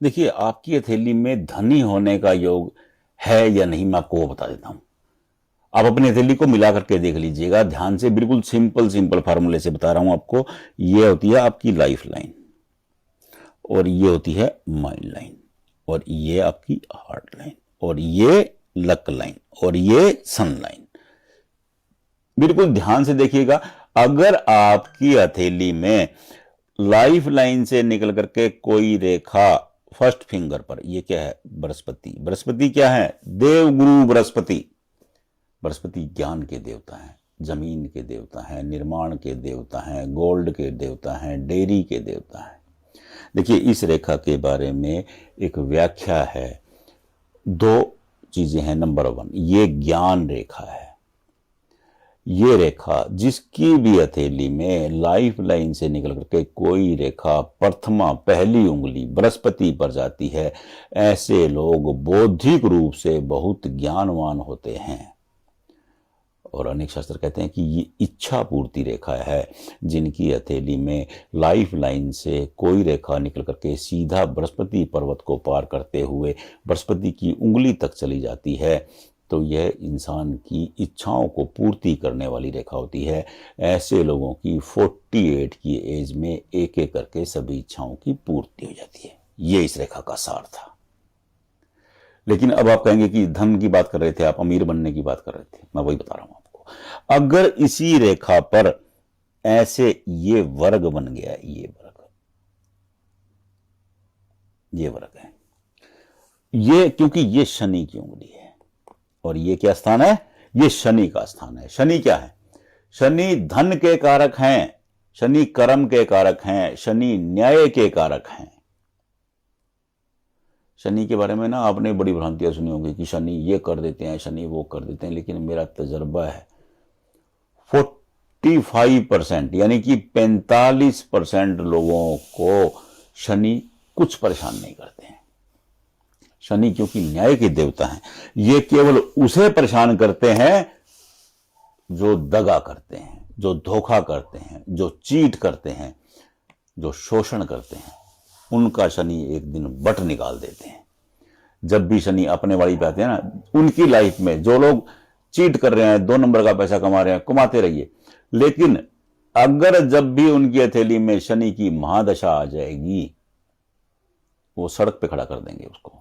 देखिए, आपकी हथेली में धनी होने का योग है या नहीं, मैं आपको वो बता देता हूं। आप अपनी हथेली को मिला करके देख लीजिएगा ध्यान से, बिल्कुल सिंपल सिंपल फार्मूले से बता रहा हूं आपको। ये होती है आपकी लाइफ लाइन, और ये होती है माइंड लाइन, और ये आपकी हार्ट लाइन, और ये लक लाइन, और ये सन लाइन। बिल्कुल ध्यान से देखिएगा। अगर आपकी हथेली में लाइफ लाइन से निकल करके कोई रेखा फर्स्ट फिंगर पर, ये क्या है? बृहस्पति। बृहस्पति क्या है? देवगुरु बृहस्पति। बृहस्पति ज्ञान के देवता हैं, जमीन के देवता हैं, निर्माण के देवता हैं, गोल्ड के देवता हैं, डेयरी के देवता हैं। देखिए, इस रेखा के बारे में एक व्याख्या है। दो चीजें हैं। नंबर 1, ये ज्ञान रेखा है। ये रेखा जिसकी भी हथेली में लाइफ लाइन से निकल करके कोई रेखा प्रथमा पहली उंगली बृहस्पति पर जाती है, ऐसे लोग बौद्धिक रूप से बहुत ज्ञानवान होते हैं। और अनेक शास्त्र कहते हैं कि ये इच्छा पूर्ति रेखा है। जिनकी हथेली में लाइफ लाइन से कोई रेखा निकल करके सीधा बृहस्पति पर्वत को पार करते हुए बृहस्पति की उंगली तक चली जाती है, तो यह इंसान की इच्छाओं को पूर्ति करने वाली रेखा होती है। ऐसे लोगों की 48 की एज में एक एक करके सभी इच्छाओं की पूर्ति हो जाती है। ये इस रेखा का सार था। लेकिन अब आप कहेंगे कि धन की बात कर रहे थे आप, अमीर बनने की बात कर रहे थे, मैं वही बता रहा हूं आपको। अगर इसी रेखा पर ऐसे ये वर्ग बन गया, ये वर्ग है, ये क्योंकि ये शनि की उंगली है, और ये क्या स्थान है? ये शनि का स्थान है। शनि क्या है? शनि धन के कारक हैं, शनि कर्म के कारक हैं, शनि न्याय के कारक हैं। शनि के बारे में ना आपने बड़ी भ्रांतियां सुनी होंगी कि शनि ये कर देते हैं, शनि वो कर देते हैं, लेकिन मेरा तजर्बा है 45% यानी कि 45% लोगों को शनि कुछ परेशान नहीं करते हैं। शनि क्योंकि न्याय के देवता हैं, ये केवल उसे परेशान करते हैं जो दगा करते हैं, जो धोखा करते हैं, जो चीट करते हैं, जो शोषण करते हैं। उनका शनि एक दिन बट निकाल देते हैं। जब भी शनि अपने वाली पे आते हैं ना, उनकी लाइफ में जो लोग चीट कर रहे हैं, 2 नंबर का पैसा कमा रहे हैं, कमाते रहिए, लेकिन अगर जब भी उनकी हथेली में शनि की महादशा आ जाएगी, वो सड़क पे खड़ा कर देंगे उसको।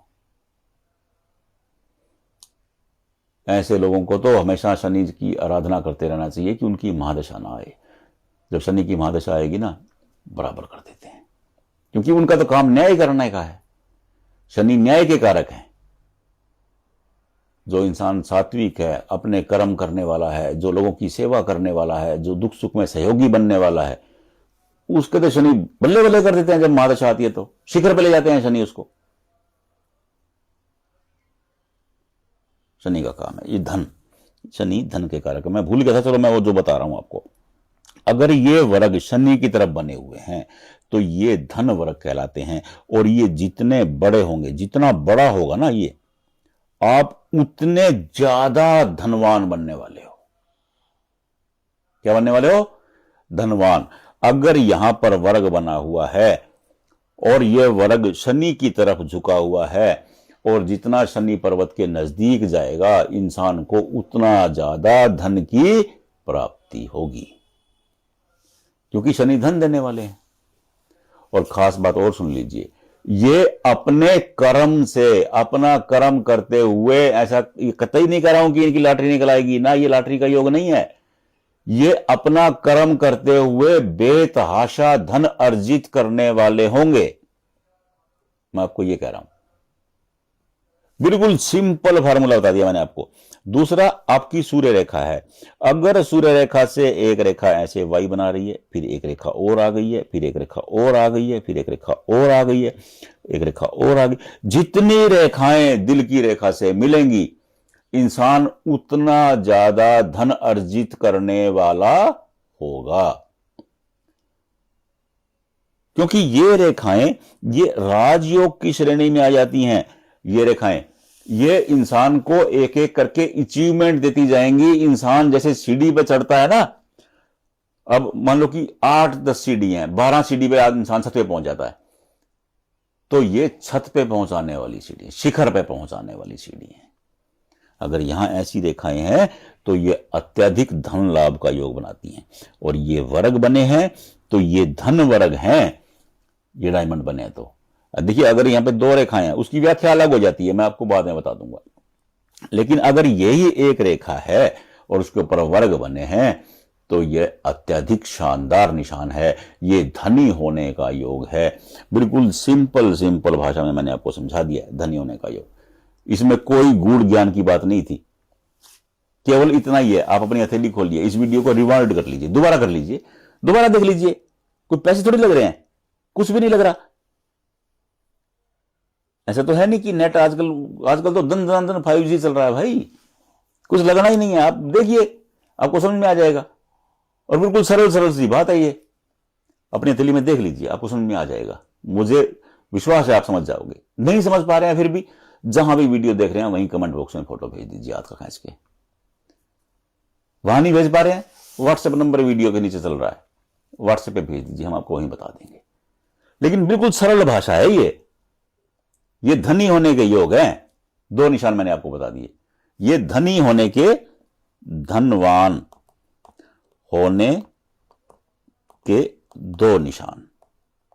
ऐसे लोगों को तो हमेशा शनि की आराधना करते रहना चाहिए कि उनकी महादशा ना आए। जब शनि की महादशा आएगी ना, बराबर कर देते हैं, क्योंकि उनका तो काम न्याय करने का है। शनि न्याय के कारक हैं। जो इंसान सात्विक है, अपने कर्म करने वाला है, जो लोगों की सेवा करने वाला है, जो दुख सुख में सहयोगी बनने वाला है, उसके तो शनि बल्ले बल्ले कर देते हैं। जब महादशा आती है तो शिखर पे ले जाते हैं शनि उसको। शनि का काम है ये धन। शनि धन के कारक है। मैं भूल गया था, चलो मैं वो जो बता रहा हूं आपको। अगर ये वर्ग शनि की तरफ बने हुए हैं तो ये धन वर्ग कहलाते हैं, और ये जितने बड़े होंगे, जितना बड़ा होगा ना ये, आप उतने ज्यादा धनवान बनने वाले हो। क्या बनने वाले हो? धनवान। अगर यहां पर वर्ग बना हुआ है और यह वर्ग शनि की तरफ झुका हुआ है, और जितना शनि पर्वत के नजदीक जाएगा इंसान को उतना ज्यादा धन की प्राप्ति होगी, क्योंकि शनि धन देने वाले हैं। और खास बात और सुन लीजिए, ये अपने कर्म से, अपना कर्म करते हुए, ऐसा कतई नहीं कह रहा हूं कि इनकी लॉटरी निकल आएगी ना, ये लॉटरी का योग नहीं है। ये अपना कर्म करते हुए बेतहाशा धन अर्जित करने वाले होंगे। मैं आपको ये कह रहा हूं, बिल्कुल सिंपल फार्मूला बता दिया मैंने आपको। दूसरा, आपकी सूर्य रेखा है। अगर सूर्य रेखा से एक रेखा ऐसे वाई बना रही है, फिर एक रेखा और आ गई है, फिर एक रेखा और आ गई है, फिर एक रेखा और आ गई है, एक रेखा और आ गई, जितनी रेखाएं दिल की रेखा से मिलेंगी, इंसान उतना ज्यादा धन अर्जित करने वाला होगा। क्योंकि ये रेखाएं, ये राजयोग की श्रेणी में आ जाती हैं। ये रेखाएं, ये इंसान को एक एक करके अचीवमेंट देती जाएंगी। इंसान जैसे सीढ़ी पे चढ़ता है ना, अब मान लो कि 8-10 सीढ़ी हैं, 12 सीढ़ी पे आज इंसान 7वें पहुंच जाता है। तो ये छत पे पहुंचाने वाली सीढ़ी, शिखर पे पहुंचाने वाली सीढ़ी है। अगर यहां ऐसी रेखाएं हैं तो ये अत्यधिक धन लाभ का योग बनाती हैं, और ये वर्ग बने हैं तो ये धन वर्ग हैं, ये डायमंड बने हैं। तो देखिए, अगर यहां पे दो रेखाएं हैं, उसकी व्याख्या अलग हो जाती है, मैं आपको बाद में बता दूंगा। लेकिन अगर यही एक रेखा है और उसके ऊपर वर्ग बने हैं तो यह अत्यधिक शानदार निशान है, ये धनी होने का योग है। बिल्कुल सिंपल सिंपल भाषा में मैंने आपको समझा दिया है धनी होने का योग। इसमें कोई गूढ़ ज्ञान की बात नहीं थी, केवल इतना ही है। आप अपनी हथेली खोलिए, इस वीडियो को रिवाइंड कर लीजिए, दोबारा कर लीजिए, दोबारा देख लीजिए। कोई पैसे थोड़ी लग रहे हैं, कुछ भी नहीं लग रहा। ऐसा तो है नहीं कि नेट आजकल तो दन दन दन 5G चल रहा है भाई, कुछ लगना ही नहीं है। आप देखिए, आपको समझ में आ जाएगा। और बिल्कुल सरल सरल सी बात है ये, अपनी हथेली में देख लीजिए, आपको समझ में आ जाएगा। मुझे विश्वास है आप समझ जाओगे। नहीं समझ पा रहे हैं फिर भी जहां भी वीडियो देख रहे हैं वहीं कमेंट बॉक्स में फोटो भेज दीजिए हाथ का खींच के। वहां नहीं भेज पा रहे हैं, व्हाट्सएप नंबर वीडियो के नीचे चल रहा है, व्हाट्सएप पे भेज दीजिए, हम आपको वहीं बता देंगे। लेकिन बिल्कुल सरल भाषा है ये धनी होने के योग हैं। दो निशान मैंने आपको बता दिए, ये धनी होने के, धनवान होने के दो निशान।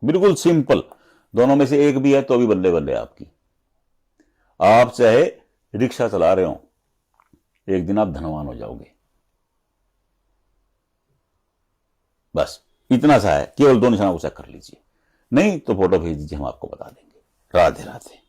बिल्कुल सिंपल, दोनों में से एक भी है तो भी बल्ले बल्ले आपकी। आप चाहे रिक्शा चला रहे हो, एक दिन आप धनवान हो जाओगे। बस इतना सा है, केवल दो निशानों को चेक कर लीजिए। नहीं तो फोटो भेज दीजिए, हम आपको बता देंगे। राधे राधे।